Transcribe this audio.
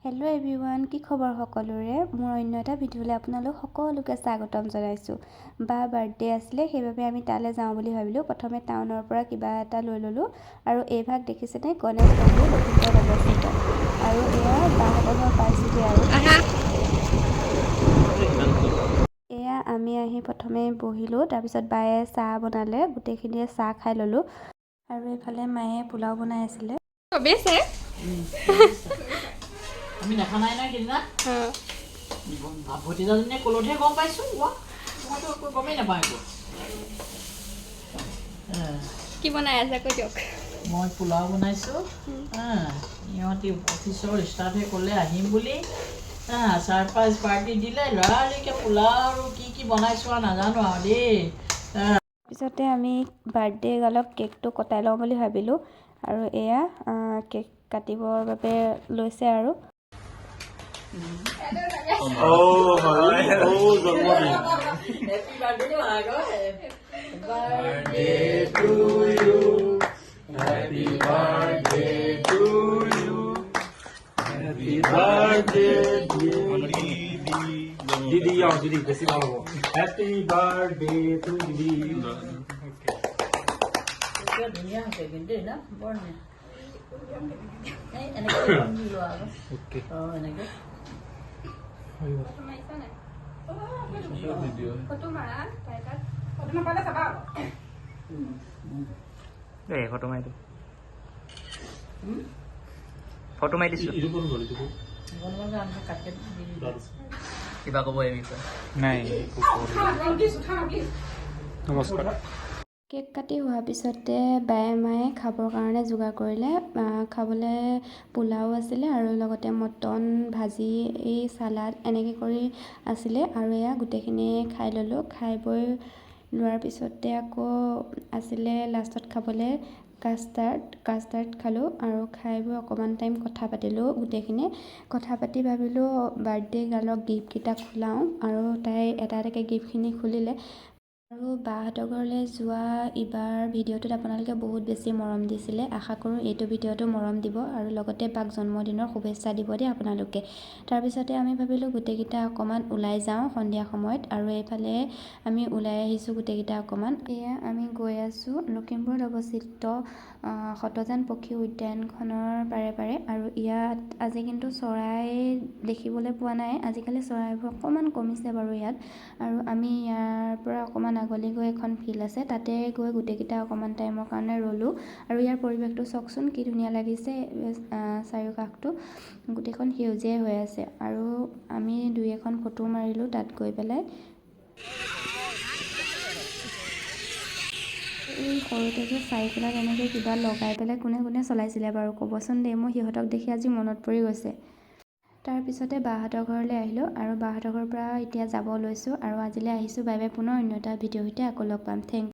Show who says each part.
Speaker 1: Hello' everyone, কি খবৰ সকলোৰে? মোৰ অন্য এটা ভিডিঅ'লৈ আপোনালোক সকলোকে স্বাগতম জনাইছোঁ। বাৰ্থডে আছিলে, সেইবাবে আমি তালৈ যাওঁ বুলি ভাবিলোঁ। প্ৰথমে টাউনৰ পৰা কিবা এটা লৈ ল'লোঁ আৰু এই ভাগ দেখিছেনে, গণেশ মন্দিৰ লখিমপুৰত অৱস্থিত। আৰু এয়া বাহঁতৰ ঘৰ পাইছোঁগৈ আৰু এয়া আমি আহি প্ৰথমে বহিলোঁ, তাৰপিছত বায়ে চাহ বনালে, গোটেইখিনিয়ে চাহ খাই ল'লোঁ। আৰু এইফালে মায়ে পোলাও বনাই আছিলে।
Speaker 2: আমি দেখা নাই না কিনা ভতিজাজনীয়ে কলতহে গম পাইছোঁ। মইতো একো গমেই নাপাওঁ একো।
Speaker 1: কি বনাই আছে কৈ দিয়ক।
Speaker 2: মই পোলাও বনাইছোঁ। ইহঁতি অফিচৰ ষ্টাফে ক'লে আহিম বুলি, ছাৰপ্ৰাইজ পাৰ্টি দিলে। ল'ৰালৰিকৈ পোলাও আৰু কি বনাইছোঁ আৰু নাজানো আৰু দেই।
Speaker 1: তাৰপিছতে আমি বাৰ্থডে গালক কেকটো কটাই লওঁ বুলি ভাবিলোঁ। আৰু এয়া কেক কাটিবৰ বাবে লৈছে আৰু
Speaker 3: Didi, Didi, বেশি ভালো হবে। Happy birthday to Didi.
Speaker 2: ধুনীয়া হৈছে কিন্তু না বৰ এনেকৈ লোৱা এনেকৈ
Speaker 4: ফটো মাৰি দিছোঁ। কিবা ক'ব এই বিষয়ে?
Speaker 3: নাই, নমস্কাৰ।
Speaker 1: কেক কাটি হোৱাৰ পিছতে বায়ে মায়ে খাবৰ কাৰণে যোগাৰ কৰিলে। খাবলৈ পোলাও আছিলে আৰু লগতে মটন ভাজি, এই চালাড এনেকৈ কৰি আছিলে। আৰু এয়া গোটেইখিনি খাই ল'লোঁ। খাই বৈ লোৱাৰ পিছতে আকৌ আছিলে লাষ্টত খাবলৈ কাষ্টাৰ্ড খালোঁ। আৰু খাই বৈ অকণমান টাইম কথা পাতিলোঁ। গোটেইখিনি কথা পাতি ভাবিলোঁ বাৰ্থডে গাৰ্লক গিফ্টকেইটা খোলাওঁ। আৰু তাই এটা এটাকৈ গিফ্টখিনি খুলিলে। আৰু বাহঁতৰ ঘৰলৈ যোৱা ইবাৰ ভিডিঅ'টোত আপোনালোকে বহুত বেছি মৰম দিছিলে। আশা কৰোঁ এইটো ভিডিঅ'টো মৰম দিব আৰু লগতে বাক জন্মদিনৰ শুভেচ্ছা দিব দেই আপোনালোকে। তাৰপিছতে আমি ভাবিলোঁ গোটেইকেইটা অকণমান ওলাই যাওঁ সন্ধিয়া সময়ত। আৰু এইফালে আমি ওলাই আহিছোঁ গোটেইকেইটা অকণমান। এয়া আমি গৈ আছোঁ লখিমপুৰত অৱস্থিত শতজান পক্ষী উদ্যানখনৰ পাৰে পাৰে। আৰু ইয়াত আজি কিন্তু চৰাই দেখিবলৈ পোৱা নাই। আজিকালি চৰাইবোৰ অকণমান কমিছে বাৰু ইয়াত। আৰু আমি ইয়াৰ পৰা অকণমান আগলৈ গৈ এখন ফিল্ড আছে, তাতে গৈ গোটেইকেইটা অকণমান টাইমৰ কাৰণে ৰ'লোঁ। আৰু ইয়াৰ পৰিৱেশটো চাওকচোন কি ধুনীয়া লাগিছে। চাৰিওকাষটো গোটেইখন সেউজীয়াই হৈ আছে। আৰু আমি দুই এখন ফটো মাৰিলোঁ তাত গৈ পেলাই। এই সৰুতে যে চাইকেলত এনেকৈ কিবা লগাই পেলাই কোনে কোনে চলাইছিলে বাৰু ক'বচোন দেই। মোৰ সিহঁতক দেখি আজি মনত পৰি গৈছে। তাৰপিছতে বাহঁতৰ ঘৰলৈ আহিলোঁ আৰু বাহঁতৰ ঘৰৰ পৰা এতিয়া যাব লৈছোঁ। আৰু আজিলৈ আহিছোঁ। Bye bye. পুনৰ অন্য এটা ভিডিঅ'ৰ সৈতে আকৌ লগ পাম। Thank U.